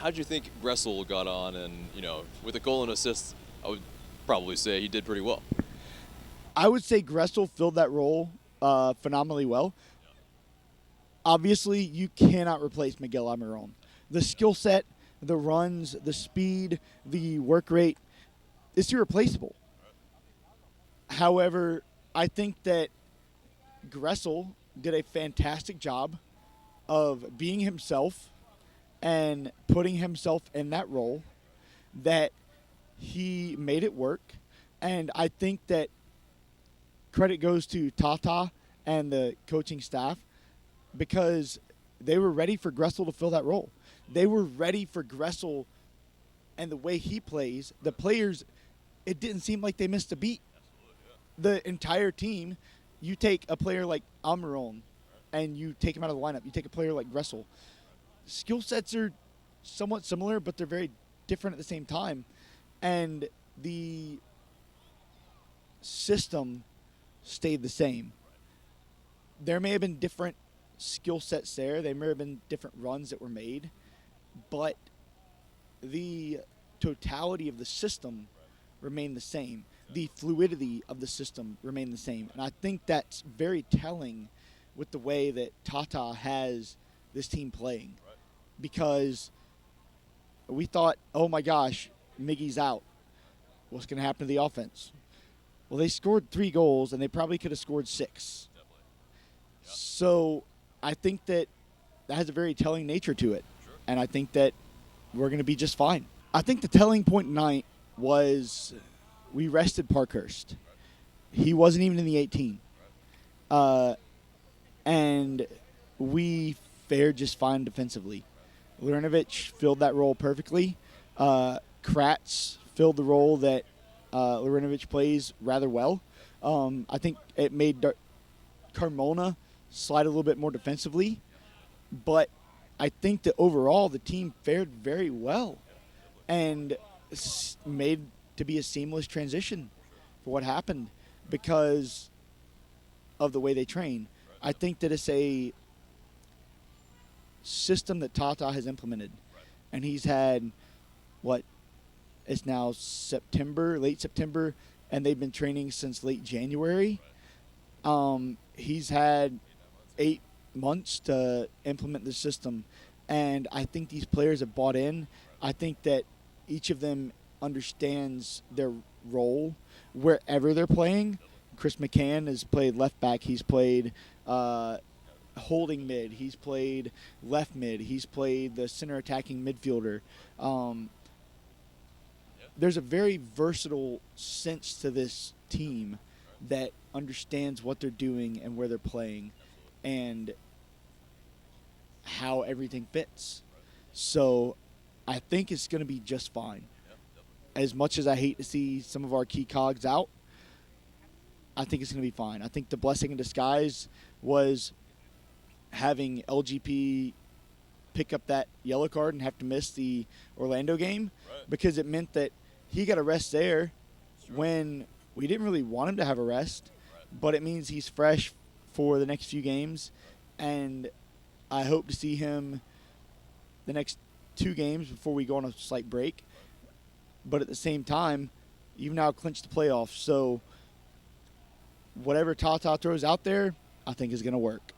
how'd you think Gressel got on? And, with a goal and assist, I would probably say he did pretty well. I would say Gressel filled that role phenomenally well. Obviously, you cannot replace Miguel Almiron. The skill set, the runs, the speed, the work rate, it's irreplaceable. However, I think that Gressel did a fantastic job of being himself and putting himself in that role, that he made it work. And I think that credit goes to Tata and the coaching staff, because they were ready for Gressel to fill that role. They were ready for Gressel and the way he plays. The players, it didn't seem like they missed a beat. The entire team, you take a player like Almiron and you take him out of the lineup. You take a player like Gressel. Skill sets are somewhat similar, but they're very different at the same time. And the system stayed the same. There may have been different skill sets there. There may have been different runs that were made, but the totality of the system remained the same. The fluidity of the system remained the same. And I think that's very telling with the way that Tata has this team playing, because we thought, oh my gosh, Miggy's out. What's going to happen to the offense? Well, they scored 3 goals, and they probably could have scored 6. So I think that has a very telling nature to it, and I think that we're going to be just fine. I think the telling point tonight was we rested Parkhurst. He wasn't even in the 18. And we fared just fine defensively. Lurinovich filled that role perfectly. Kratz filled the role that Lurinovich plays rather well. I think it made Carmona slide a little bit more defensively, but I think that overall the team fared very well and made to be a seamless transition for what happened because of the way they train. I think that it's a system that Tata has implemented, and he's had it's now September, late September, and they've been training since late January. He's had 8 months to implement the system, and I think these players have bought in. I think that each of them understands their role wherever they're playing. Chris McCann has played left back. He's played holding mid. He's played left mid. He's played the center attacking midfielder. There's a very versatile sense to this team that understands what they're doing and where they're playing and how everything fits. So I think it's going to be just fine. As much as I hate to see some of our key cogs out, I think it's going to be fine. I think the blessing in disguise was having LGP pick up that yellow card and have to miss the Orlando game, because it meant that he got a rest there when we didn't really want him to have a rest, but it means he's fresh for the next few games, and I hope to see him the next 2 games before we go on a slight break. But at the same time, you've now clinched the playoffs, so whatever Tata throws out there, I think is going to work.